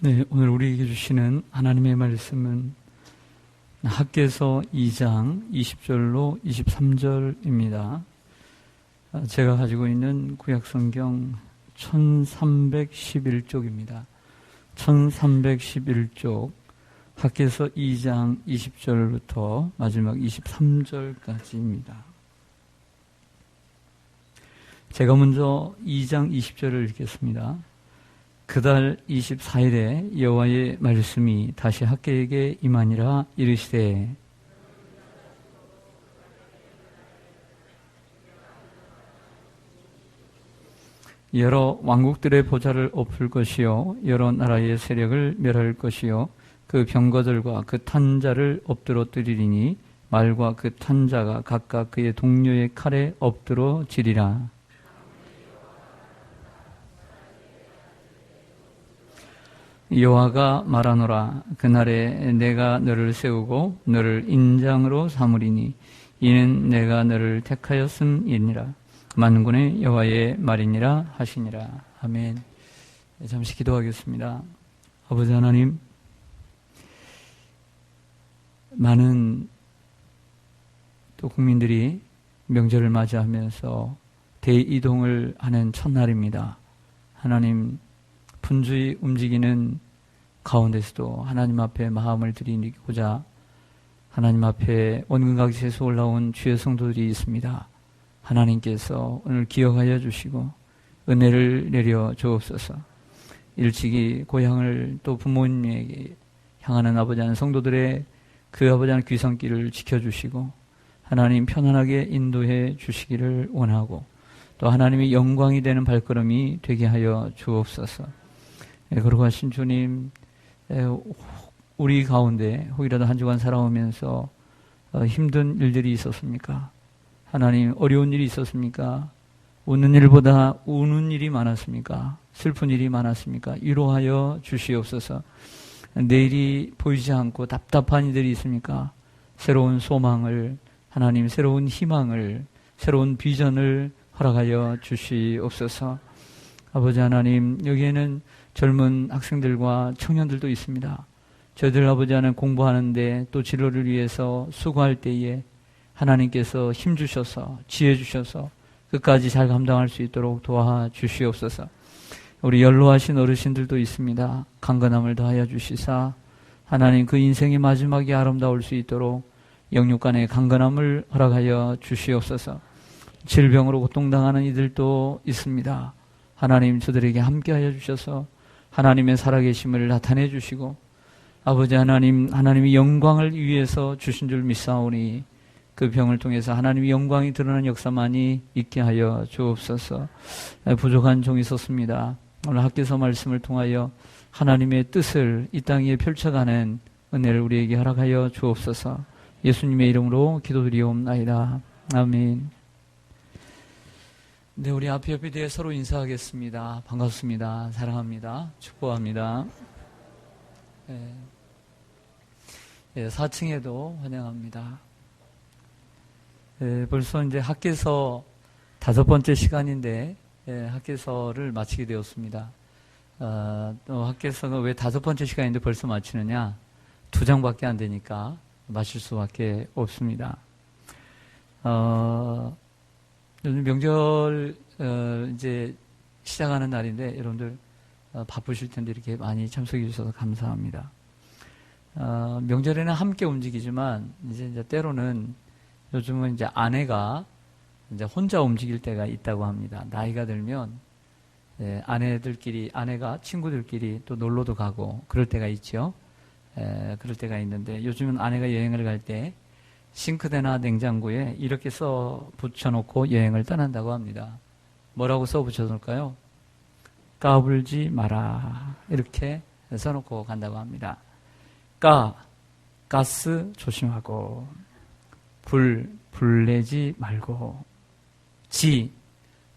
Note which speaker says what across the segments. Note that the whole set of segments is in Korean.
Speaker 1: 네, 오늘 우리에게 주시는 하나님의 말씀은 학개서 2장 20절로 23절입니다. 제가 가지고 있는 구약성경 1311쪽입니다. 1311쪽 학개서 2장 20절부터 마지막 23절까지입니다. 제가 먼저 2장 20절을 읽겠습니다. 그달 24일에 여호와의 말씀이 다시 학개에게 임하니라. 이르시되 여러 왕국들의 보좌를 엎을 것이요 여러 나라의 세력을 멸할 것이요 그 병거들과 그 탄자를 엎드러뜨리리니 말과 그 탄자가 각각 그의 동료의 칼에 엎드러지리라. 여호와가 말하노라. 그날에 내가 너를 세우고 너를 인장으로 삼으리니 이는 내가 너를 택하였음이니라. 만군의 여호와의 말이니라 하시니라. 아멘. 잠시 기도하겠습니다. 아버지 하나님, 많은 또 국민들이 명절을 맞이하면서 대이동을 하는 첫날입니다. 하나님, 분주히 움직이는 가운데서도 하나님 앞에 마음을 드리고자 하나님 앞에 온갖에서 올라온 주의 성도들이 있습니다. 하나님께서 오늘 기억하여 주시고 은혜를 내려 주옵소서. 일찍이 고향을 또 부모님에게 향하는 아버지 하나님 성도들의 그 아버지 하나님 귀성길을 지켜주시고 하나님 편안하게 인도해 주시기를 원하고 또 하나님의 영광이 되는 발걸음이 되게 하여 주옵소서. 거룩하신 주님, 우리 가운데 혹이라도 한 주간 살아오면서 힘든 일들이 있었습니까? 하나님, 어려운 일이 있었습니까? 웃는 일보다 우는 일이 많았습니까? 슬픈 일이 많았습니까? 위로하여 주시옵소서. 내일이 보이지 않고 답답한 이들이 있습니까? 새로운 소망을, 하나님 새로운 희망을, 새로운 비전을 허락하여 주시옵소서. 아버지 하나님, 여기에는 젊은 학생들과 청년들도 있습니다. 저희들 아버지 하나님 공부하는데 또 진로를 위해서 수고할 때에 하나님께서 힘 주셔서 지혜 주셔서 끝까지 잘 감당할 수 있도록 도와주시옵소서. 우리 연로하신 어르신들도 있습니다. 강건함을 더하여 주시사 하나님 그 인생의 마지막이 아름다울 수 있도록 영육간의 강건함을 허락하여 주시옵소서. 질병으로 고통당하는 이들도 있습니다. 하나님 저들에게 함께하여 주셔서 하나님의 살아계심을 나타내 주시고 아버지 하나님, 하나님의 영광을 위해서 주신 줄 믿사오니 그 병을 통해서 하나님의 영광이 드러나는 역사만이 있게 하여 주옵소서. 부족한 종이 있었습니다. 오늘 학개서 말씀을 통하여 하나님의 뜻을 이 땅 위에 펼쳐가는 은혜를 우리에게 허락하여 주옵소서. 예수님의 이름으로 기도드리옵나이다. 아멘. 네, 우리 앞에 옆에 대해 서로 인사하겠습니다. 반갑습니다. 사랑합니다. 축복합니다. 4층에도 환영합니다. 벌써 이제 학개서 5번째 시간인데 학개서를 마치게 되었습니다. 또 학개서가 왜 5번째 시간인데 벌써 마치느냐? 2장밖에 안 되니까 마칠 수밖에 없습니다. 요즘 명절 이제 시작하는 날인데 여러분들 바쁘실 텐데 이렇게 많이 참석해 주셔서 감사합니다. 명절에는 함께 움직이지만 이제 때로는 요즘은 이제 아내가 이제 혼자 움직일 때가 있다고 합니다. 나이가 들면 아내가 친구들끼리 또 놀러도 가고 그럴 때가 있죠. 그럴 때가 있는데 요즘은 아내가 여행을 갈 때 싱크대나 냉장고에 이렇게 써 붙여놓고 여행을 떠난다고 합니다. 뭐라고 써 붙여놓을까요? 까불지 마라. 이렇게 써놓고 간다고 합니다. 가스 조심하고, 불 내지 말고,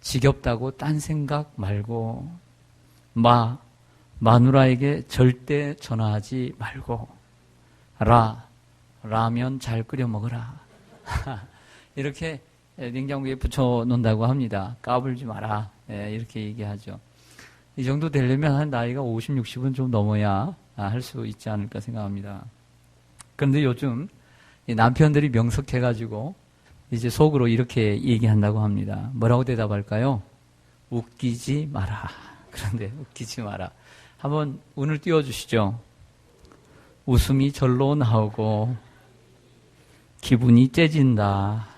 Speaker 1: 지겹다고 딴 생각 말고, 마누라에게 절대 전화하지 말고, 라면 잘 끓여 먹어라. 이렇게 냉장고에 붙여 놓는다고 합니다. 까불지 마라. 이렇게 얘기하죠. 이 정도 되려면 한 나이가 50, 60은 좀 넘어야 할 수 있지 않을까 생각합니다. 그런데 요즘 남편들이 명석해가지고 이제 속으로 이렇게 얘기한다고 합니다. 뭐라고 대답할까요? 웃기지 마라. 그런데 웃기지 마라. 한번 운을 띄워주시죠. 웃음이 절로 나오고 기분이 째진다.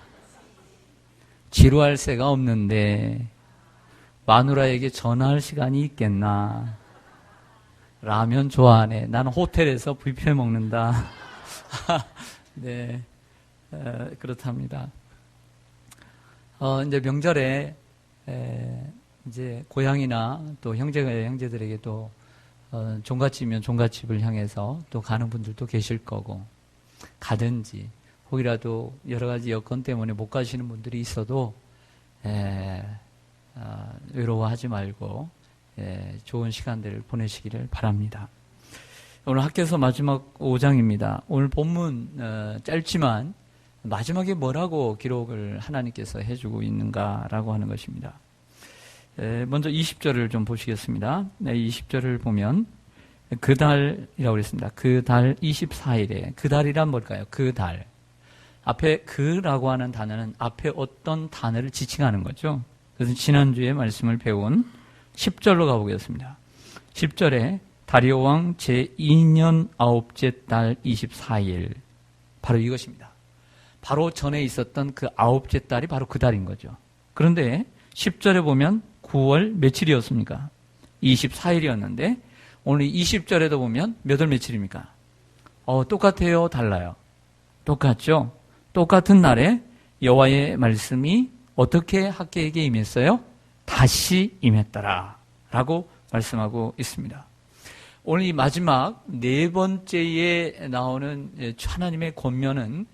Speaker 1: 지루할 새가 없는데 마누라에게 전화할 시간이 있겠나. 라면 좋아하네. 나는 호텔에서 뷔페 먹는다. 네, 그렇답니다. 이제 명절에 이제 고향이나 또 형제들에게 또 종갓집이면 종갓집을 향해서 또 가는 분들도 계실 거고, 가든지 혹이라도 여러 가지 여건 때문에 못 가시는 분들이 있어도 외로워하지 말고 좋은 시간들을 보내시기를 바랍니다. 오늘 학교에서 마지막 5장입니다. 오늘 본문 짧지만 마지막에 뭐라고 기록을 하나님께서 해주고 있는가라고 하는 것입니다. 먼저 20절을 좀 보시겠습니다. 20절을 보면 그 달이라고 그랬습니다. 그 달 24일에 그 달이란 뭘까요? 그 달. 앞에 그라고 하는 단어는 앞에 어떤 단어를 지칭하는 거죠. 그래서 지난주에 말씀을 배운 10절로 가보겠습니다. 10절에 다리오 왕 제2년 9째 달 24일, 바로 이것입니다. 바로 전에 있었던 그 9째 달이 바로 그 달인 거죠. 그런데 10절에 보면 9월 며칠이었습니까? 24일이었는데 오늘 20절에도 보면 몇 월 며칠입니까? 똑같아요? 달라요? 똑같죠? 똑같은 날에 여호와의 말씀이 어떻게 학개에게 임했어요? 다시 임했더라 라고 말씀하고 있습니다. 오늘 이 마지막 네 번째에 나오는 하나님의 권면은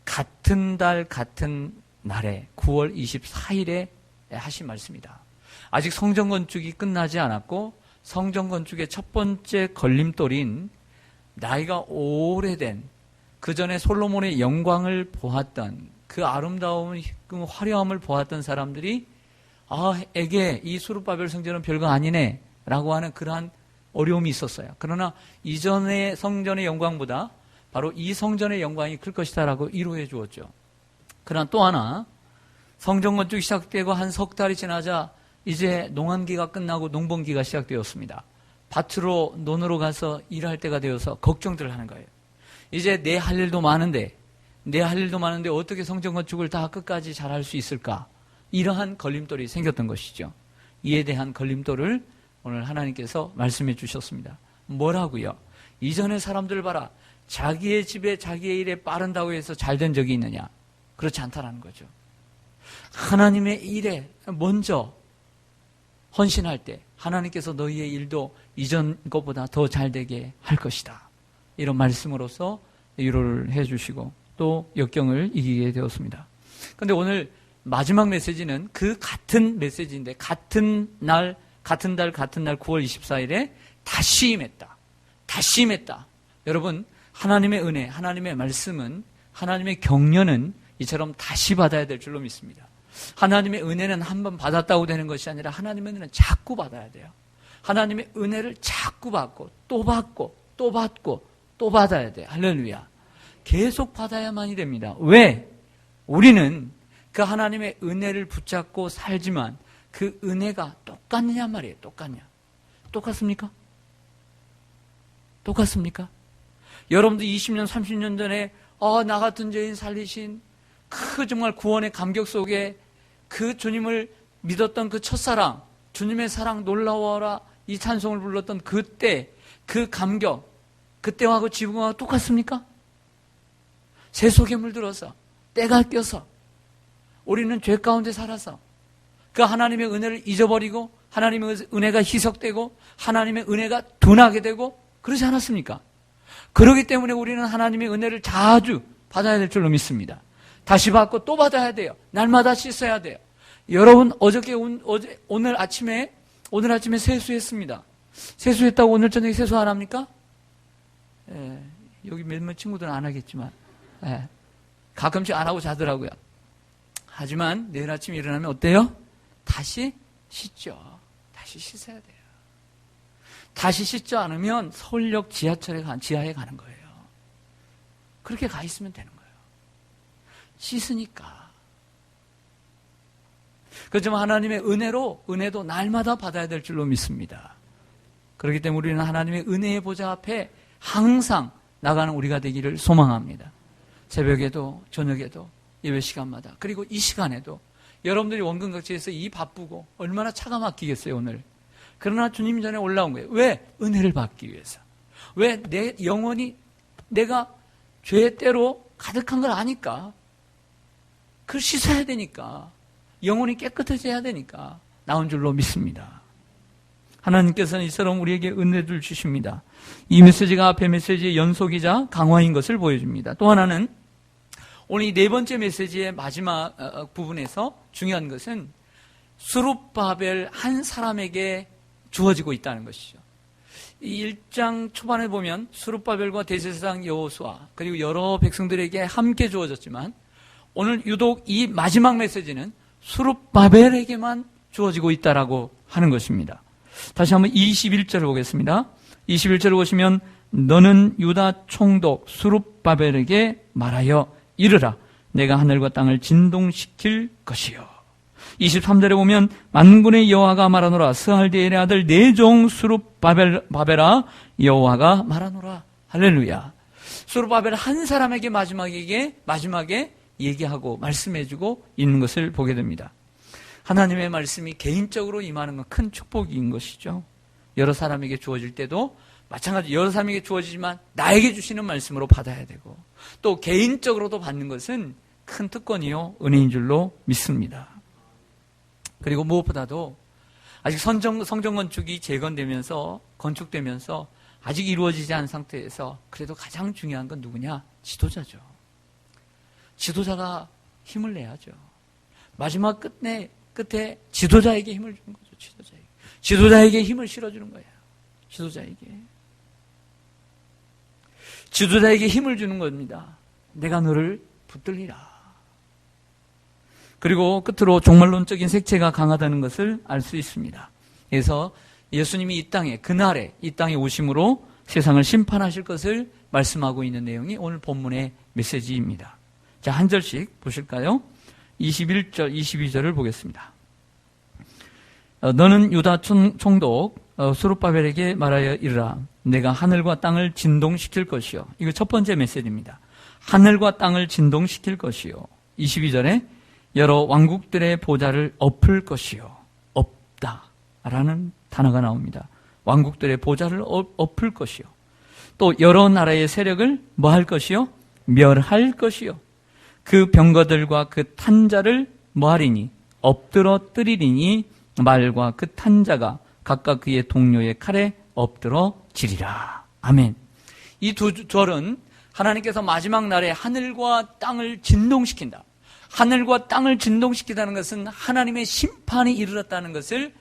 Speaker 1: 같은 달 같은 날에 9월 24일에 하신 말씀이다. 아직 성전 건축이 끝나지 않았고 성전 건축의 첫 번째 걸림돌인 나이가 오래된 그 전에 솔로몬의 영광을 보았던 그 아름다운 그 화려함을 보았던 사람들이 에게 이 수룹바벨 성전은 별거 아니네 라고 하는 그러한 어려움이 있었어요. 그러나 이전의 성전의 영광보다 바로 이 성전의 영광이 클 것이다 라고 위로해 주었죠. 그러나 또 하나, 성전 건축이 시작되고 한 석 달이 지나자 이제 농한기가 끝나고 농번기가 시작되었습니다. 밭으로 논으로 가서 일할 때가 되어서 걱정들을 하는 거예요. 이제 내 할 일도 많은데 어떻게 성전 건축을 다 끝까지 잘 할 수 있을까? 이러한 걸림돌이 생겼던 것이죠. 이에 대한 걸림돌을 오늘 하나님께서 말씀해 주셨습니다. 뭐라고요? 이전의 사람들 봐라. 자기의 집에 자기의 일에 빠른다고 해서 잘된 적이 있느냐? 그렇지 않다라는 거죠. 하나님의 일에 먼저 헌신할 때 하나님께서 너희의 일도 이전 것보다 더 잘되게 할 것이다. 이런 말씀으로서 위로를 해주시고 또 역경을 이기게 되었습니다. 그런데 오늘 마지막 메시지는 그 같은 메시지인데 같은 날, 같은 달, 같은 날 9월 24일에 다시 임했다. 다시 임했다. 여러분, 하나님의 은혜, 하나님의 말씀은, 하나님의 격려는 이처럼 다시 받아야 될 줄로 믿습니다. 하나님의 은혜는 한번 받았다고 되는 것이 아니라 하나님의 은혜는 자꾸 받아야 돼요. 하나님의 은혜를 자꾸 받고 또 받고 또 받고 또 받아야 돼요. 할렐루야. 계속 받아야만이 됩니다. 왜? 우리는 그 하나님의 은혜를 붙잡고 살지만 그 은혜가 똑같느냐 말이에요. 똑같냐? 똑같습니까? 똑같습니까? 여러분도 20년, 30년 전에 나 같은 죄인 살리신 그 정말 구원의 감격 속에 그 주님을 믿었던 그 첫사랑, 주님의 사랑 놀라워라 이 찬송을 불렀던 그때 그 감격, 그때하고 지금하고 똑같습니까? 새 속에 물들어서 때가 껴서 우리는 죄 가운데 살아서 그 하나님의 은혜를 잊어버리고 하나님의 은혜가 희석되고 하나님의 은혜가 둔하게 되고 그러지 않았습니까? 그렇기 때문에 우리는 하나님의 은혜를 자주 받아야 될 줄로 믿습니다. 다시 받고 또 받아야 돼요. 날마다 씻어야 돼요. 여러분 오늘 아침에 세수했습니다. 세수했다고 오늘 저녁에 세수 안 합니까? 여기 몇몇 친구들은 안 하겠지만 가끔씩 안 하고 자더라고요. 하지만 내일 아침에 일어나면 어때요? 다시 씻죠. 다시 씻어야 돼요. 다시 씻지 않으면 서울역 지하에 가는 거예요. 그렇게 가 있으면 되는 거예요. 씻으니까. 그렇지만 하나님의 은혜도 날마다 받아야 될 줄로 믿습니다. 그렇기 때문에 우리는 하나님의 은혜의 보좌 앞에 항상 나가는 우리가 되기를 소망합니다. 새벽에도 저녁에도 예배 시간마다 그리고 이 시간에도 여러분들이 원근각지에서 이 바쁘고 얼마나 차가 막히겠어요 오늘. 그러나 주님 전에 올라온 거예요. 왜? 은혜를 받기 위해서. 왜? 내 영혼이 내가 죄의 때로 가득한 걸 아니까. 그걸 씻어야 되니까. 영혼이 깨끗해져야 되니까 나온 줄로 믿습니다. 하나님께서는 이처럼 우리에게 은혜를 주십니다. 이 메시지가 앞에 메시지의 연속이자 강화인 것을 보여줍니다. 또 하나는 오늘 이 네 번째 메시지의 마지막 부분에서 중요한 것은 스룹바벨 한 사람에게 주어지고 있다는 것이죠. 이 1장 초반에 보면 스룹바벨과 대제사장 여호수아 그리고 여러 백성들에게 함께 주어졌지만 오늘 유독 이 마지막 메시지는 스룹바벨에게만 주어지고 있다라고 하는 것입니다. 다시 한번 21절을 보겠습니다. 21절을 보시면 너는 유다 총독 스룹바벨에게 말하여 이르라 내가 하늘과 땅을 진동시킬 것이요. 23절에 보면 만군의 여호와가 말하노라 스알디엘의 아들 내 종 스룹바벨아 여호와가 말하노라. 할렐루야. 스룹바벨 한 사람에게 마지막에 얘기하고 말씀해주고 있는 것을 보게 됩니다. 하나님의 말씀이 개인적으로 임하는 건 큰 축복인 것이죠. 여러 사람에게 주어질 때도 마찬가지 여러 사람에게 주어지지만 나에게 주시는 말씀으로 받아야 되고 또 개인적으로도 받는 것은 큰 특권이요 은혜인 줄로 믿습니다. 그리고 무엇보다도 아직 성전 건축이 재건되면서 건축되면서 아직 이루어지지 않은 상태에서 그래도 가장 중요한 건 누구냐? 지도자죠. 지도자가 힘을 내야죠. 마지막 끝에 지도자에게 힘을 주는 거죠. 지도자에게 힘을 실어주는 거예요. 지도자에게 힘을 주는 겁니다. 내가 너를 붙들리라. 그리고 끝으로 종말론적인 색채가 강하다는 것을 알 수 있습니다. 그래서 예수님이 그날에 이 땅에 오심으로 세상을 심판하실 것을 말씀하고 있는 내용이 오늘 본문의 메시지입니다. 자, 한 절씩 보실까요? 21절, 22절을 보겠습니다. 너는 유다 총독 스룹바벨에게 말하여 이르라. 내가 하늘과 땅을 진동시킬 것이요. 이거 첫 번째 메시지입니다. 하늘과 땅을 진동시킬 것이요. 22절에 여러 왕국들의 보좌를 엎을 것이요. 엎다라는 단어가 나옵니다. 왕국들의 보좌를 엎을 것이요. 또 여러 나라의 세력을 뭐 할 것이요? 멸할 것이요. 그 병거들과 그 탄자를 뭐 하리니? 엎드러뜨리리니 말과 그 탄자가 각각 그의 동료의 칼에 엎드러지리라. 아멘. 이 두 절은 하나님께서 마지막 날에 하늘과 땅을 진동시킨다. 하늘과 땅을 진동시키다는 것은 하나님의 심판이 이르렀다는 것을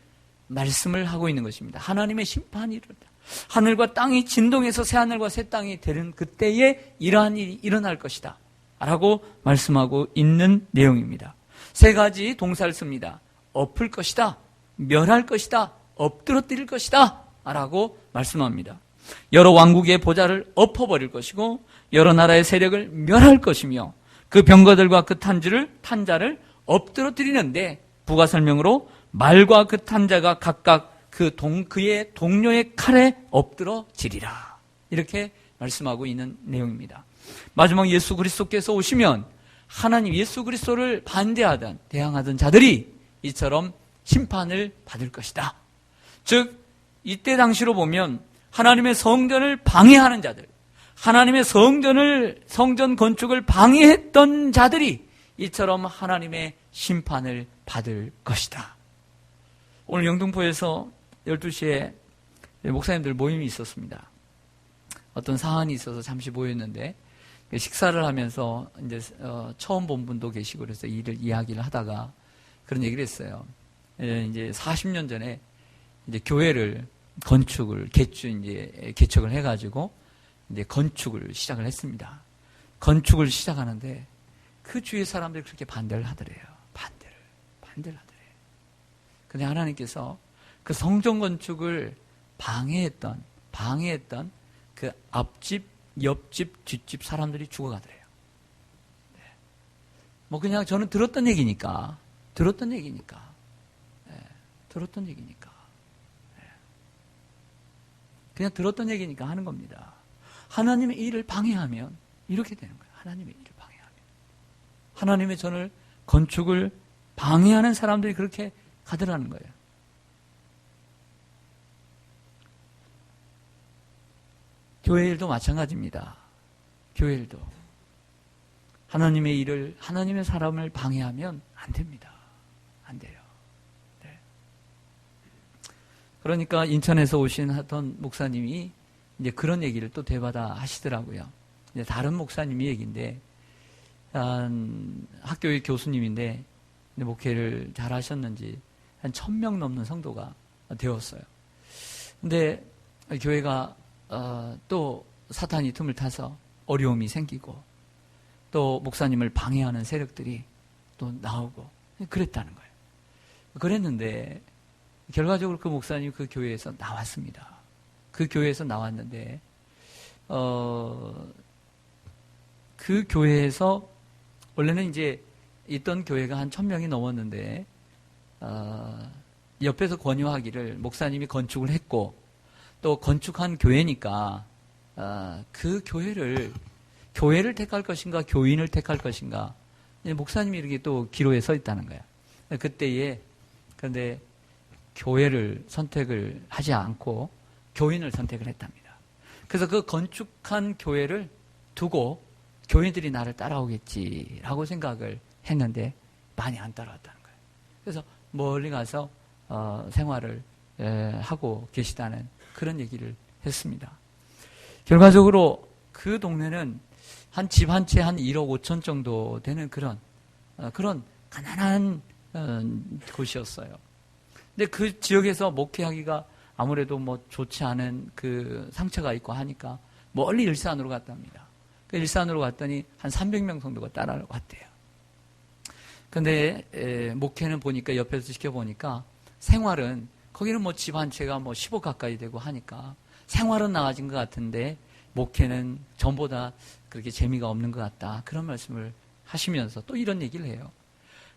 Speaker 1: 말씀을 하고 있는 것입니다. 하나님의 심판이 이르렀다. 하늘과 땅이 진동해서 새하늘과 새 땅이 되는 그때에 이러한 일이 일어날 것이다 라고 말씀하고 있는 내용입니다. 세 가지 동사를 씁니다. 엎을 것이다, 멸할 것이다, 엎드러뜨릴 것이다 라고 말씀합니다. 여러 왕국의 보좌를 엎어버릴 것이고 여러 나라의 세력을 멸할 것이며 그 병거들과 그 탄자를 엎드러뜨리는데 부가 설명으로 말과 그 탄자가 각각 그의 동료의 칼에 엎드러지리라. 이렇게 말씀하고 있는 내용입니다. 마지막 예수 그리스도께서 오시면 하나님 예수 그리스도를 대항하던 자들이 이처럼 심판을 받을 것이다. 즉 이때 당시로 보면 하나님의 성전을 방해하는 자들, 하나님의 성전 건축을 방해했던 자들이 이처럼 하나님의 심판을 받을 것이다. 오늘 영등포에서 12시에 목사님들 모임이 있었습니다. 어떤 사안이 있어서 잠시 모였는데 식사를 하면서 이제 처음 본 분도 계시고 그래서 이야기를 하다가 그런 얘기를 했어요. 이제 40년 전에 이제 교회를 개척을 해가지고 이제 건축을 시작을 했습니다. 건축을 시작하는데 그 주위 사람들이 그렇게 반대를 하더래요. 반대를 하더래요. 근데 하나님께서 그 성전 건축을 방해했던 그 앞집, 옆집, 뒷집 사람들이 죽어가더래요. 네. 뭐 그냥 저는 들었던 얘기니까. 그냥 들었던 얘기니까 하는 겁니다. 하나님의 일을 방해하면 이렇게 되는 거예요. 하나님의 일을 방해하면. 하나님의 전을 건축을 방해하는 사람들이 그렇게 가더라는 거예요. 교회 일도 마찬가지입니다. 교회 일도. 하나님의 일을, 하나님의 사람을 방해하면 안 됩니다. 안 돼요. 네. 그러니까 인천에서 오신 하던 목사님이 이제 그런 얘기를 또 되받아 하시더라고요. 이제 다른 목사님이 얘기인데, 학교의 교수님인데, 목회를 잘 하셨는지 한 1000명 넘는 성도가 되었어요. 근데 교회가 또 사탄이 틈을 타서 어려움이 생기고 또 목사님을 방해하는 세력들이 또 나오고 그랬다는 거예요. 그랬는데 결과적으로 그 목사님이 그 교회에서 나왔습니다. 그 교회에서 나왔는데 그 교회에서 원래는 이제 있던 교회가 한 1000명이 넘었는데 옆에서 권유하기를 목사님이 건축을 했고 또 건축한 교회니까 그 교회를 택할 것인가 교인을 택할 것인가 목사님이 이렇게 또 기로에 서 있다는 거야. 그때에 그런데 교회를 선택을 하지 않고 교인을 선택을 했답니다. 그래서 그 건축한 교회를 두고 교인들이 나를 따라오겠지라고 생각을 했는데 많이 안 따라왔다는 거예요. 그래서 멀리 가서 생활을 하고 계시다는 그런 얘기를 했습니다. 결과적으로 그 동네는 한 집 한 채 한 1억 5천 정도 되는 그런 가난한 곳이었어요. 근데 그 지역에서 목회하기가 아무래도 뭐 좋지 않은 그 상처가 있고 하니까 멀리 일산으로 갔답니다. 그 일산으로 갔더니 한 300명 정도가 따라왔대요. 근데 목회는 보니까 옆에서 지켜보니까 생활은 거기는 뭐 집 한 채가 뭐 10억 가까이 되고 하니까 생활은 나아진 것 같은데 목회는 전보다 그렇게 재미가 없는 것 같다. 그런 말씀을 하시면서 또 이런 얘기를 해요.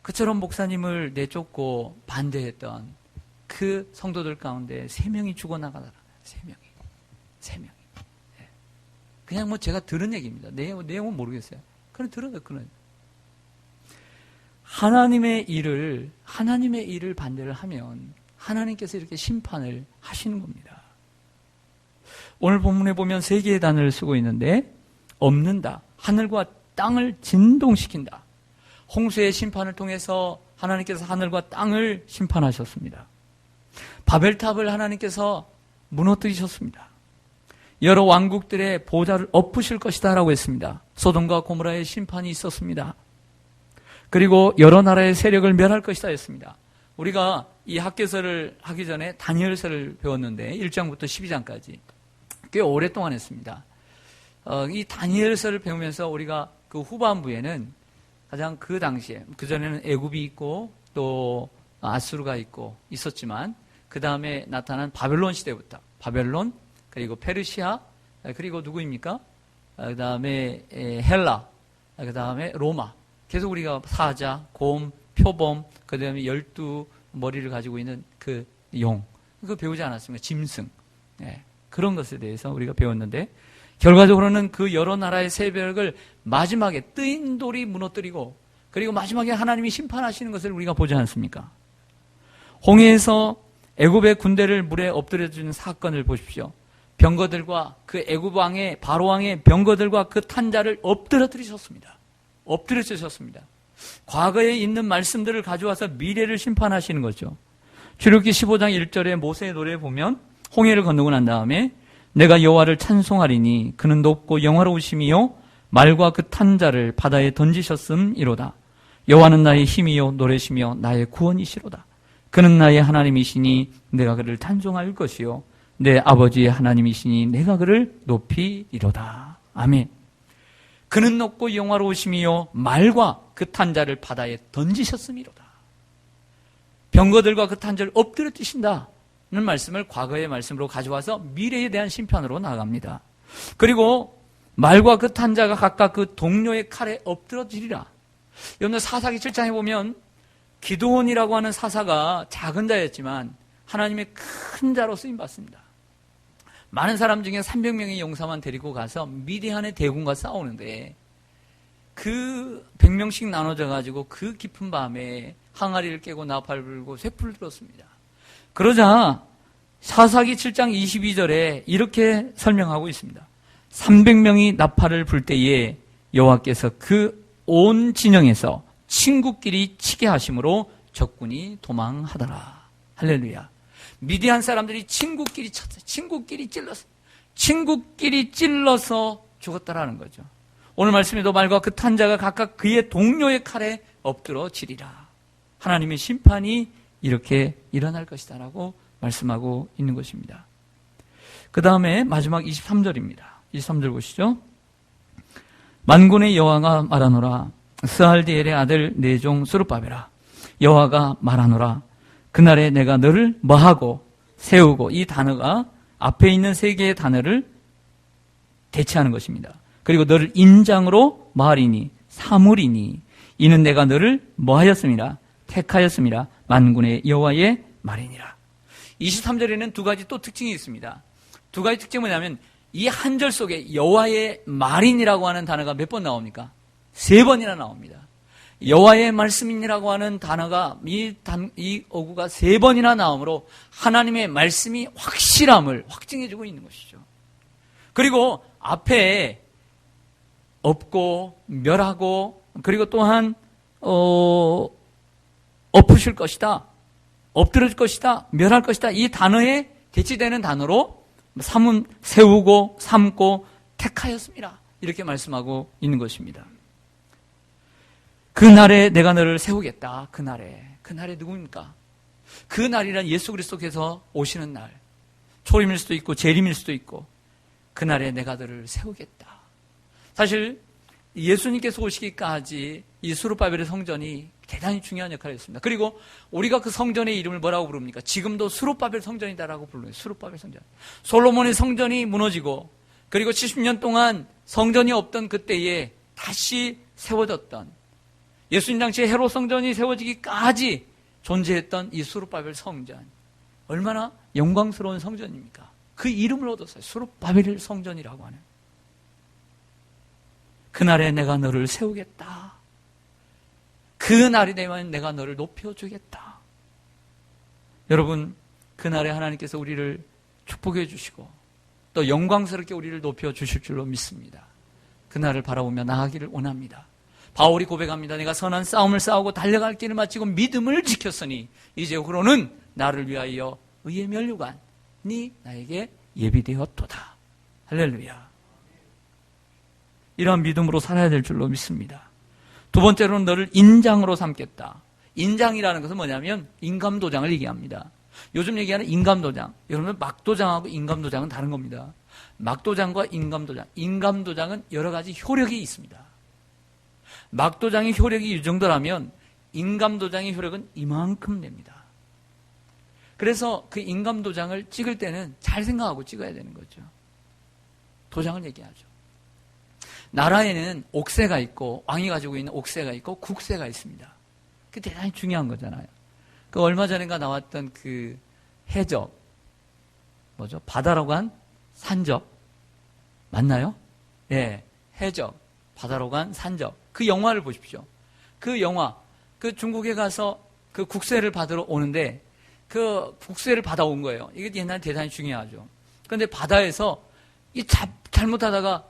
Speaker 1: 그처럼 목사님을 내쫓고 반대했던 그 성도들 가운데 3명이 죽어나가더라고요. 3명이. 네. 그냥 뭐 제가 들은 얘기입니다. 내용은 모르겠어요. 그냥 들어요. 하나님의 일을 반대를 하면 하나님께서 이렇게 심판을 하시는 겁니다. 오늘 본문에 보면 3개의 단어를 쓰고 있는데 없는다. 하늘과 땅을 진동시킨다. 홍수의 심판을 통해서 하나님께서 하늘과 땅을 심판하셨습니다. 바벨탑을 하나님께서 무너뜨리셨습니다. 여러 왕국들의 보좌를 엎으실 것이다 라고 했습니다. 소돔과 고모라의 심판이 있었습니다. 그리고 여러 나라의 세력을 멸할 것이다 했습니다. 우리가 이 학교서를 하기 전에 다니엘서를 배웠는데 1장부터 12장까지 꽤 오랫동안 했습니다. 이 다니엘서를 배우면서 우리가 그 후반부에는 가장 그 당시에 그전에는 애굽이 있고 또 아수르가 있었지만 그 다음에 나타난 바벨론 시대부터 바벨론 그리고 페르시아 그리고 누구입니까? 그 다음에 헬라 그 다음에 로마 계속 우리가 사자, 곰, 표범 그 다음에 12머리를 가지고 있는 그 용 그거 배우지 않았습니까? 짐승 그런 것에 대해서 우리가 배웠는데 결과적으로는 그 여러 나라의 세력을 마지막에 뜨인 돌이 무너뜨리고 그리고 마지막에 하나님이 심판하시는 것을 우리가 보지 않습니까? 홍해에서 애굽의 군대를 물에 엎드려주는 사건을 보십시오. 병거들과 그 애굽 왕의 바로 왕의 병거들과 그 탄자를 엎드려주셨습니다. 과거에 있는 말씀들을 가져와서 미래를 심판하시는 거죠. 출애굽기 15장 1절에 모세의 노래에 보면 홍해를 건너고 난 다음에 내가 여호와를 찬송하리니 그는 높고 영화로우심이요 말과 그 탄자를 바다에 던지셨음이로다. 여호와는 나의 힘이요 노래시며 나의 구원이시로다. 그는 나의 하나님이시니 내가 그를 찬송할 것이요 내 아버지의 하나님이시니 내가 그를 높이리로다. 아멘. 그는 높고 영화로우심이요 말과 그 탄자를 바다에 던지셨음이로다. 병거들과 그 탄자를 엎드려 뛰신다. 말씀을 과거의 말씀으로 가져와서 미래에 대한 심판으로 나아갑니다. 그리고 말과 그 탄 자가 각각 그 동료의 칼에 엎드러지리라. 여러분들 사사기 7장에 보면 기드온이라고 하는 사사가 작은 자였지만 하나님의 큰 자로 쓰임받습니다. 많은 사람 중에 300명의 용사만 데리고 가서 미디안의 대군과 싸우는데 그 100명씩 나눠져 가지고 그 깊은 밤에 항아리를 깨고 나팔을 불고 쇠풀을 들었습니다. 그러자 사사기 7장 22절에 이렇게 설명하고 있습니다. 300명이 나팔을 불 때에 여호와께서 그 온 진영에서 친구끼리 치게 하심으로 적군이 도망하더라. 할렐루야. 미디안 사람들이 친구끼리 쳤어요. 친구끼리 찔러서 죽었다라는 거죠. 오늘 말씀에도 말과 그 탄 자가 각각 그의 동료의 칼에 엎드러지리라. 하나님의 심판이 이렇게 일어날 것이다 라고 말씀하고 있는 것입니다. 그 다음에 마지막 23절입니다. 23절 보시죠. 만군의 여호와가 말하노라. 스알디엘의 아들 내종 스룹바벨아, 여호와가 말하노라. 그날에 내가 너를 뭐하고 세우고, 이 단어가 앞에 있는 세 개의 단어를 대체하는 것입니다. 그리고 너를 인장으로 말이니 사물이니 이는 내가 너를 뭐하였습니다. 택하였습니다. 만군의 여호와의 말이니라. 23절에는 두 가지 또 특징이 있습니다. 두 가지 특징은 뭐냐면 이 한 절 속에 여호와의 말이니라고 하는 단어가 몇 번 나옵니까? 3번이나 나옵니다. 여호와의 말씀이라고 하는 단어가 이 어구가 3번이나 나오므로 하나님의 말씀이 확실함을 확증해주고 있는 것이죠. 그리고 앞에 엎고 멸하고 그리고 또한 엎으실 것이다, 엎드릴 것이다, 멸할 것이다, 이 단어에 대치되는 단어로 세우고 삼고 택하였습니다. 이렇게 말씀하고 있는 것입니다. 그날에 내가 너를 세우겠다. 그날에 누구입니까? 그날이란 예수 그리스도께서 오시는 날, 초림일 수도 있고 재림일 수도 있고, 그날에 내가 너를 세우겠다. 사실 예수님께서 오시기까지 이 수룹바벨의 성전이 대단히 중요한 역할을 했습니다. 그리고 우리가 그 성전의 이름을 뭐라고 부릅니까? 지금도 수룹바벨 성전이다라고 부르는 수룹바벨 성전. 솔로몬의 성전이 무너지고 그리고 70년 동안 성전이 없던 그때에 다시 세워졌던, 예수님 당시에 헤롯 성전이 세워지기까지 존재했던 이 수룹바벨 성전, 얼마나 영광스러운 성전입니까? 그 이름을 얻었어요. 수룹바벨 성전이라고 하는. 그날에 내가 너를 세우겠다. 그날이 되면 내가 너를 높여주겠다. 여러분, 그날에 하나님께서 우리를 축복해 주시고 또 영광스럽게 우리를 높여주실 줄로 믿습니다. 그날을 바라보며 나아가기를 원합니다. 바울이 고백합니다. 내가 선한 싸움을 싸우고 달려갈 길을 마치고 믿음을 지켰으니 이제 후로는 나를 위하여 의의 면류관이 나에게 예비되었도다. 할렐루야. 이러한 믿음으로 살아야 될 줄로 믿습니다. 두 번째로는 너를 인장으로 삼겠다. 인장이라는 것은 뭐냐면 인감도장을 얘기합니다. 요즘 얘기하는 인감도장, 여러분 막도장하고 인감도장은 다른 겁니다. 막도장과 인감도장, 인감도장은 여러 가지 효력이 있습니다. 막도장의 효력이 이 정도라면 인감도장의 효력은 이만큼 됩니다. 그래서 그 인감도장을 찍을 때는 잘 생각하고 찍어야 되는 거죠. 도장을 얘기하죠. 나라에는 옥새가 있고 왕이 가지고 있는 옥새가 있고 국새가 있습니다. 그게 대단히 중요한 거잖아요. 그 얼마 전인가 나왔던 그 해적, 뭐죠? 바다로 간 산적 맞나요? 네, 해적, 바다로 간 산적. 그 영화를 보십시오. 그 영화, 그 중국에 가서 그 국새를 받으러 오는데 그 국새를 받아온 거예요. 이게 옛날에 대단히 중요하죠. 그런데 바다에서 이 잘못하다가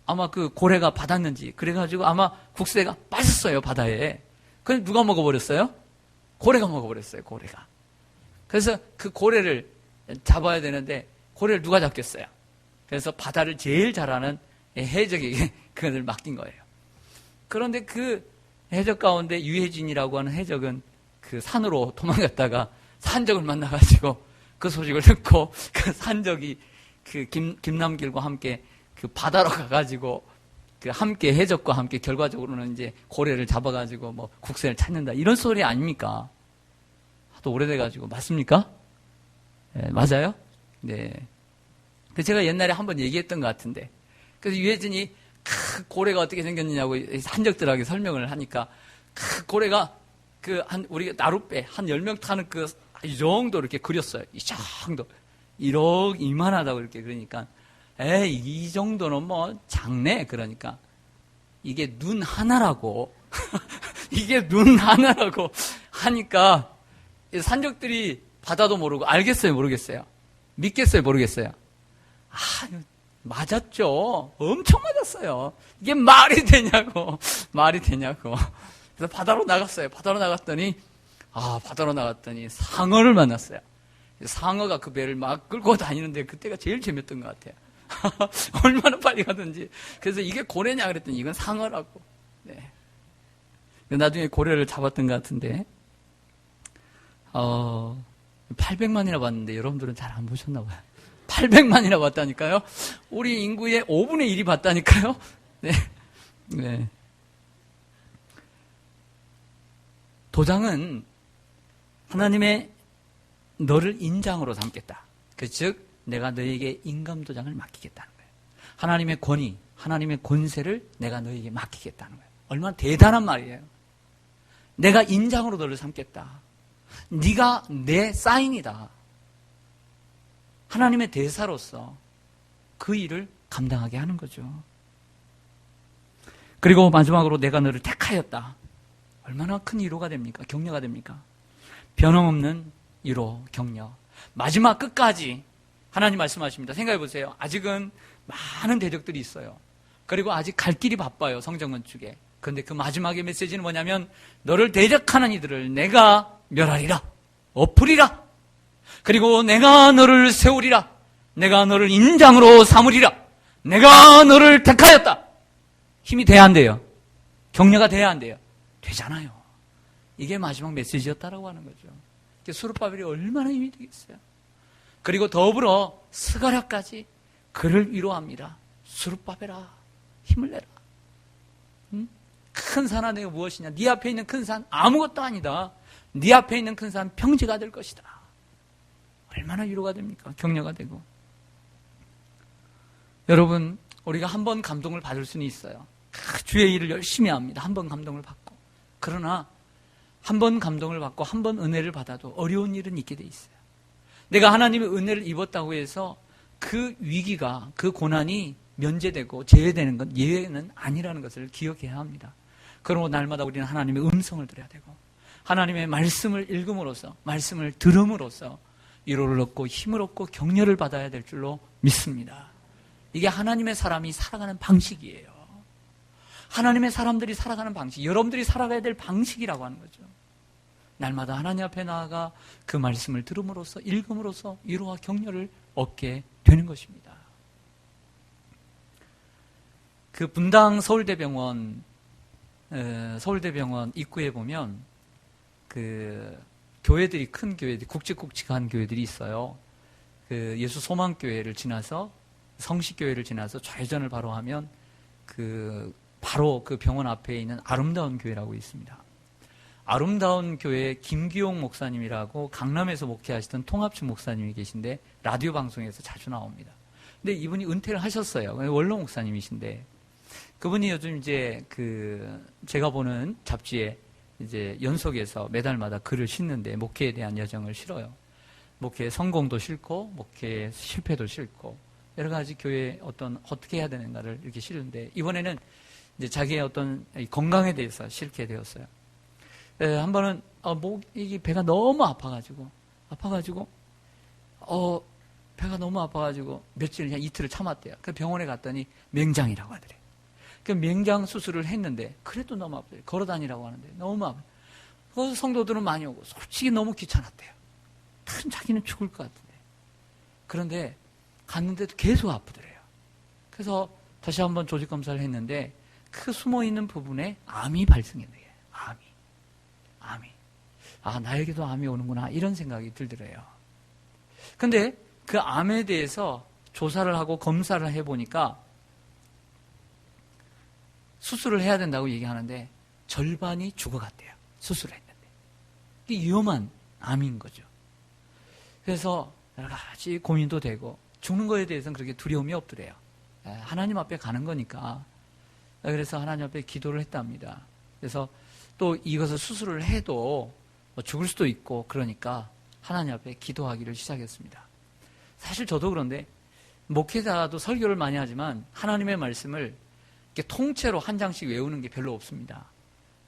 Speaker 1: 아마 그 고래가 받았는지 그래가지고 아마 국새가 빠졌어요, 바다에. 그래서 누가 먹어버렸어요? 고래가 먹어버렸어요, 고래가. 그래서 그 고래를 잡아야 되는데 고래를 누가 잡겠어요? 그래서 바다를 제일 잘하는 해적에게 그것을 맡긴 거예요. 그런데 그 해적 가운데 유해진이라고 하는 해적은 그 산으로 도망갔다가 산적을 만나가지고 그 소식을 듣고 그 산적이 그 김남길과 함께 그 바다로 가가지고 그 함께 해적과 함께 결과적으로는 이제 고래를 잡아가지고 뭐 국새를 찾는다 이런 소리 아닙니까? 하도 오래돼가지고 맞습니까? 맞아요? 네. 제가 옛날에 한번 얘기했던 것 같은데, 그래서 유해진이 고래가 어떻게 생겼느냐고 한적들하게 설명을 하니까, 고래가 우리 나룻배 한 10명 타는 이 정도 이렇게 그렸어요. 이 정도. 이만하다고 이렇게 그러니까, 이 정도는 뭐 작네. 그러니까, 이게 눈 하나라고, 이게 눈 하나라고 하니까, 산적들이 바다도 모르고, 알겠어요? 모르겠어요? 믿겠어요? 모르겠어요? 맞았죠. 엄청 맞았어요. 이게 말이 되냐고. 그래서 바다로 나갔어요. 바다로 나갔더니 상어를 만났어요. 상어가 그 배를 막 끌고 다니는데 그때가 제일 재밌던 것 같아요. 얼마나 빨리 가든지. 그래서 이게 고래냐 그랬더니 이건 상어라고. 네. 나중에 고래를 잡았던 것 같은데, 800만이나 봤는데 여러분들은 잘 안 보셨나 봐요. 800만이나 봤다니까요. 우리 인구의 5분의 1이 봤다니까요. 네. 네. 도장은 하나님의 너를 인장으로 삼겠다. 즉 내가 너에게 인감도장을 맡기겠다는 거예요. 하나님의 권위, 하나님의 권세를 내가 너에게 맡기겠다는 거예요. 얼마나 대단한 말이에요. 내가 인장으로 너를 삼겠다. 네가 내 사인이다. 하나님의 대사로서 그 일을 감당하게 하는 거죠. 그리고 마지막으로 내가 너를 택하였다. 얼마나 큰 위로가 됩니까? 격려가 됩니까? 변함없는 위로, 격려. 마지막 끝까지 하나님 말씀하십니다. 생각해 보세요. 아직은 많은 대적들이 있어요. 그리고 아직 갈 길이 바빠요. 성전 건축에. 그런데 그 마지막의 메시지는 뭐냐면 너를 대적하는 이들을 내가 멸하리라. 엎으리라. 그리고 내가 너를 세우리라. 내가 너를 인장으로 삼으리라. 내가 너를 택하였다. 힘이 돼야 안 돼요? 격려가 돼야 안 돼요? 되잖아요. 이게 마지막 메시지였다라고 하는 거죠. 스룹바벨이 얼마나 힘이 되겠어요. 그리고 더불어 스가랴까지 그를 위로합니다. 스룹바벨아, 힘을 내라. 응? 큰 산아 내가 무엇이냐? 네 앞에 있는 큰 산 아무것도 아니다. 네 앞에 있는 큰 산 평지가 될 것이다. 얼마나 위로가 됩니까? 격려가 되고. 여러분, 우리가 한 번 감동을 받을 수는 있어요. 주의 일을 열심히 합니다. 한 번 감동을 받고. 그러나 한 번 감동을 받고 한 번 은혜를 받아도 어려운 일은 있게 돼 있어요. 내가 하나님의 은혜를 입었다고 해서 그 위기가, 그 고난이 면제되고 제외되는 건 예외는 아니라는 것을 기억해야 합니다. 그러고 날마다 우리는 하나님의 음성을 들어야 되고 하나님의 말씀을 읽음으로써, 말씀을 들음으로써 위로를 얻고 힘을 얻고 격려를 받아야 될 줄로 믿습니다. 이게 하나님의 사람이 살아가는 방식이에요. 하나님의 사람들이 살아가는 방식, 여러분들이 살아가야 될 방식이라고 하는 거죠. 날마다 하나님 앞에 나아가 그 말씀을 들음으로써, 읽음으로써 위로와 격려를 얻게 되는 것입니다. 그 분당 서울대병원 입구에 보면 그 교회들이, 큰 교회들이, 굵직굵직한 교회들이 있어요. 그 예수 소망교회를 지나서, 성식교회를 지나서 좌회전을 바로 하면 바로 그 병원 앞에 있는 아름다운 교회라고 있습니다. 아름다운 교회 김기용 목사님이라고 강남에서 목회하시던 통합측 목사님이 계신데 라디오 방송에서 자주 나옵니다. 근데 이분이 은퇴를 하셨어요. 원로 목사님이신데 그분이 요즘 이제 제가 보는 잡지에 이제 연속해서 매달마다 글을 싣는데 목회에 대한 여정을 실어요. 목회 성공도 싫고 목회 실패도 싫고 여러 가지 교회 어떻게 해야 되는가를 이렇게 실는데 이번에는 이제 자기의 어떤 건강에 대해서 실게 되었어요. 한 번은 이게 배가 너무 아파가지고 배가 너무 아파가지고 며칠 그냥 이틀을 참았대요. 그 병원에 갔더니 맹장이라고 하더래요. 그 맹장 수술을 했는데 그래도 너무 아파요. 걸어다니라고 하는데 너무 아파요. 그래서 성도들은 많이 오고 솔직히 너무 귀찮았대요. 참 자기는 죽을 것 같은데. 그런데 갔는데도 계속 아프더래요. 그래서 다시 한번 조직 검사를 했는데 그 숨어있는 부분에 암이 발생했네요. 암이. 나에게도 암이 오는구나 이런 생각이 들더래요. 근데 그 암에 대해서 조사를 하고 검사를 해보니까 수술을 해야 된다고 얘기하는데 절반이 죽어갔대요. 수술을 했는데. 이게 위험한 암인 거죠. 그래서 여러 가지 고민도 되고 죽는 거에 대해서는 그렇게 두려움이 없더래요. 하나님 앞에 가는 거니까. 그래서 하나님 앞에 기도를 했답니다. 그래서 또 이것을 수술을 해도 뭐 죽을 수도 있고 그러니까 하나님 앞에 기도하기를 시작했습니다. 사실 저도 그런데 목회자도 설교를 많이 하지만 하나님의 말씀을 이렇게 통째로 한 장씩 외우는 게 별로 없습니다.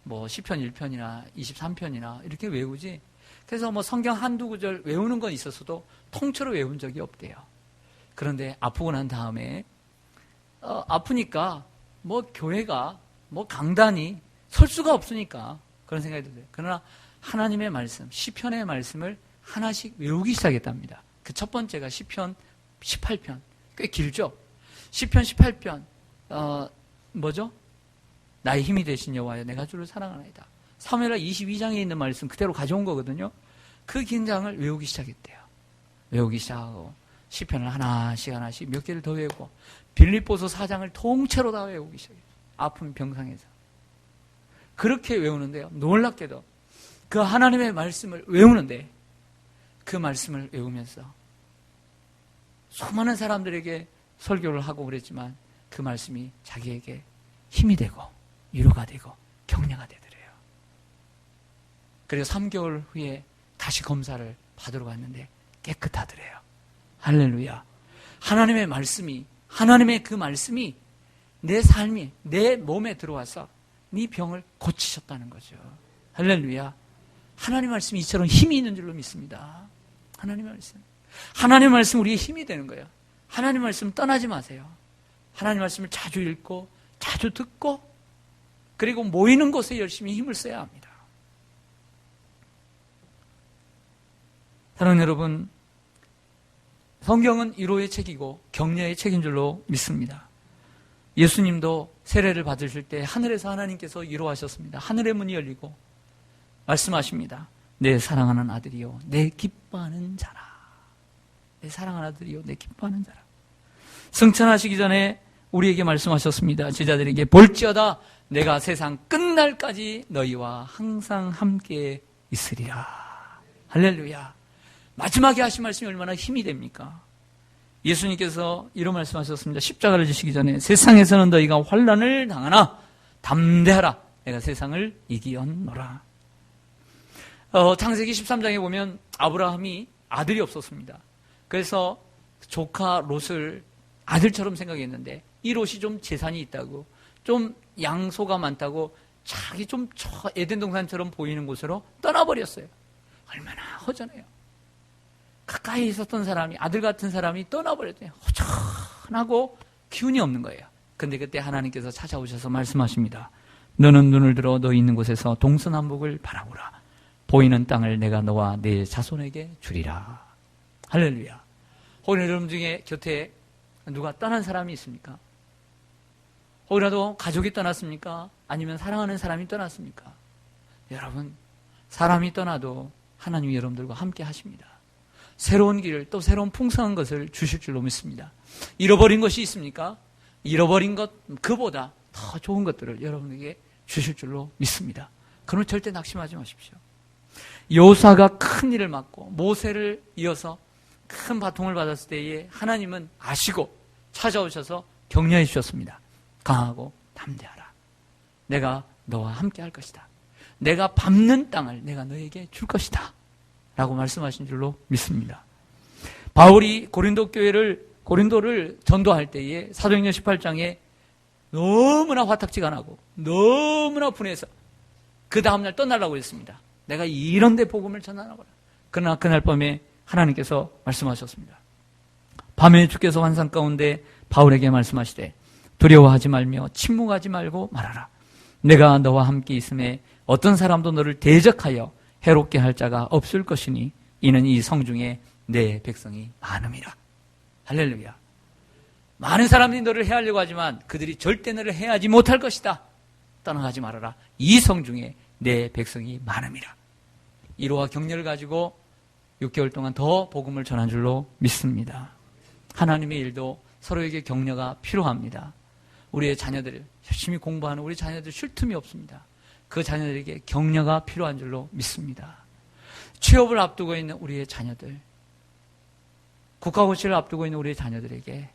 Speaker 1: 뭐 시편 1편이나 23편이나 이렇게 외우지. 그래서 뭐 성경 한두 구절 외우는 건 있었어도 통째로 외운 적이 없대요. 그런데 아프고 난 다음에 아프니까 뭐 교회가 뭐 강단이 설 수가 없으니까 그런 생각이 들어요. 그러나 하나님의 말씀, 시편의 말씀을 하나씩 외우기 시작했답니다. 그 첫 번째가 시편 18편. 꽤 길죠? 시편 18편. 뭐죠? 나의 힘이 되신 여호와여 내가 주를 사랑하나이다. 사무엘하 22장에 있는 말씀 그대로 가져온 거거든요. 그 긴 장을 외우기 시작했대요. 외우기 시작하고 시편을 하나씩 몇 개를 더 외우고 빌립보서 4장을 통째로 다 외우기 시작해요. 아픈 병상에서. 그렇게 외우는데요. 놀랍게도 그 하나님의 말씀을 외우는데 그 말씀을 외우면서 수많은 사람들에게 설교를 하고 그랬지만 그 말씀이 자기에게 힘이 되고 위로가 되고 격려가 되더래요. 그래서 3개월 후에 다시 검사를 받으러 갔는데 깨끗하더래요. 할렐루야. 하나님의 말씀이, 하나님의 그 말씀이 내 삶이, 내 몸에 들어와서 네 병을 고치셨다는 거죠. 할렐루야. 하나님 말씀이 이처럼 힘이 있는 줄로 믿습니다. 하나님 말씀. 하나님 말씀 우리의 힘이 되는 거예요. 하나님 말씀 떠나지 마세요. 하나님 말씀을 자주 읽고 자주 듣고 그리고 모이는 곳에 열심히 힘을 써야 합니다. 사랑하는 여러분, 성경은 위로의 책이고 격려의 책인 줄로 믿습니다. 예수님도 세례를 받으실 때 하늘에서 하나님께서 위로하셨습니다. 하늘의 문이 열리고 말씀하십니다. 내 사랑하는 아들이요 내 기뻐하는 자라. 내 사랑하는 아들이요 내 기뻐하는 자라. 승천하시기 전에 우리에게 말씀하셨습니다. 제자들에게 볼지어다 내가 세상 끝날까지 너희와 항상 함께 있으리라. 할렐루야. 마지막에 하신 말씀이 얼마나 힘이 됩니까? 예수님께서 이런 말씀하셨습니다. 십자가를 지시기 전에 세상에서는 너희가 환난을 당하나 담대하라. 내가 세상을 이기었노라. 창세기 13장에 보면 아브라함이 아들이 없었습니다. 그래서 조카 롯을 아들처럼 생각했는데 이 롯이 좀 재산이 있다고 좀 양소가 많다고 자기 좀 에덴 동산처럼 보이는 곳으로 떠나버렸어요. 얼마나 허전해요. 가까이 있었던 사람이 아들 같은 사람이 떠나버렸대요. 허전하고 기운이 없는 거예요. 근데 그때 하나님께서 찾아오셔서 말씀하십니다. 너는 눈을 들어 너 있는 곳에서 동서남북을 바라보라. 보이는 땅을 내가 너와 내 자손에게 주리라. 할렐루야. 혹은 여러분 중에 곁에 누가 떠난 사람이 있습니까? 혹이라도 가족이 떠났습니까? 아니면 사랑하는 사람이 떠났습니까? 여러분, 사람이 떠나도 하나님이 여러분들과 함께 하십니다. 새로운 길을 또 새로운 풍성한 것을 주실 줄로 믿습니다. 잃어버린 것이 있습니까? 잃어버린 것 그보다 더 좋은 것들을 여러분에게 주실 줄로 믿습니다. 그러면 절대 낙심하지 마십시오. 요사가 큰 일을 맡고 모세를 이어서 큰 바통을 받았을 때에 하나님은 아시고 찾아오셔서 격려해 주셨습니다. 강하고 담대하라. 내가 너와 함께 할 것이다. 내가 밟는 땅을 내가 너에게 줄 것이다. 라고 말씀하신 줄로 믿습니다. 바울이 고린도를 전도할 때에 사도행전 18장에 너무나 화딱지가 나고 너무나 분해서 그 다음날 떠나려고 했습니다. 내가 이런 데 복음을 전하라고. 그러나 그날 밤에 하나님께서 말씀하셨습니다. 밤에 주께서 환상 가운데 바울에게 말씀하시되 두려워하지 말며 침묵하지 말고 말하라. 내가 너와 함께 있음에 어떤 사람도 너를 대적하여 해롭게 할 자가 없을 것이니 이는 이 성중에 내 백성이 많음이라. 할렐루야. 많은 사람들이 너를 해하려고 하지만 그들이 절대 너를 해하지 못할 것이다. 떠나가지 말아라. 이 성중에 내 백성이 많음이라. 위로와 격려를 가지고 6개월 동안 더 복음을 전한 줄로 믿습니다. 하나님의 일도 서로에게 격려가 필요합니다. 우리의 자녀들, 열심히 공부하는 우리 자녀들 쉴 틈이 없습니다. 그 자녀들에게 격려가 필요한 줄로 믿습니다. 취업을 앞두고 있는 우리의 자녀들, 국가고시를 앞두고 있는 우리 자녀들에게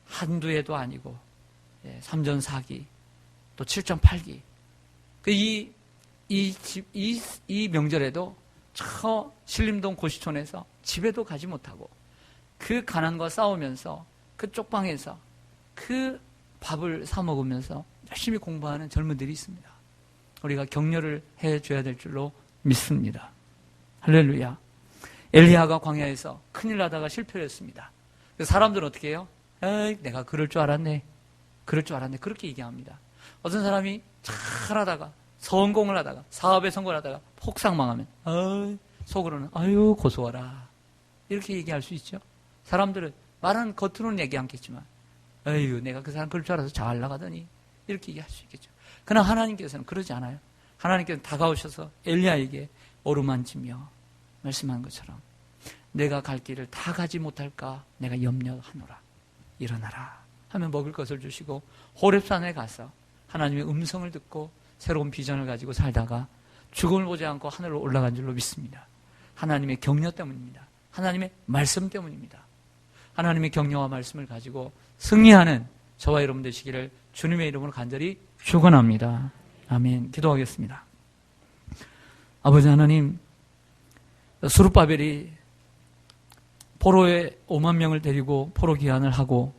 Speaker 1: 한두 해도 아니고 3전 4기 또 7.8기 이 명절에도 저 신림동 고시촌에서 집에도 가지 못하고 그 가난과 싸우면서 그 쪽방에서 그 밥을 사 먹으면서 열심히 공부하는 젊은들이 있습니다. 우리가 격려를 해줘야 될 줄로 믿습니다. 할렐루야. 엘리야가 광야에서 큰일 나다가 실패를 했습니다. 사람들은 어떻게 해요? 에이, 내가 그럴 줄 알았네. 그렇게 얘기합니다. 어떤 사람이 잘하다가 성공을 하다가 사업에 성공을 하다가 폭삭망하면 속으로는 아유 고소하라 이렇게 얘기할 수 있죠. 사람들은 말은 겉으로는 얘기 않겠지만 아유 내가 그 사람 그럴 줄 알아서 잘 나가더니 이렇게 얘기할 수 있겠죠. 그러나 하나님께서는 그러지 않아요. 하나님께서는 다가오셔서 엘리야에게 어루만지며 말씀한 것처럼 내가 갈 길을 다 가지 못할까 내가 염려하노라. 일어나라 하면 먹을 것을 주시고 호렙산에 가서 하나님의 음성을 듣고 새로운 비전을 가지고 살다가 죽음을 보지 않고 하늘로 올라간 줄로 믿습니다. 하나님의 격려 때문입니다. 하나님의 말씀 때문입니다. 하나님의 격려와 말씀을 가지고 승리하는 저와 여러분 되시기를 주님의 이름으로 간절히 축원합니다. 아멘. 기도하겠습니다. 아버지 하나님, 스룹바벨이 포로에 5만 명을 데리고 포로 귀환을 하고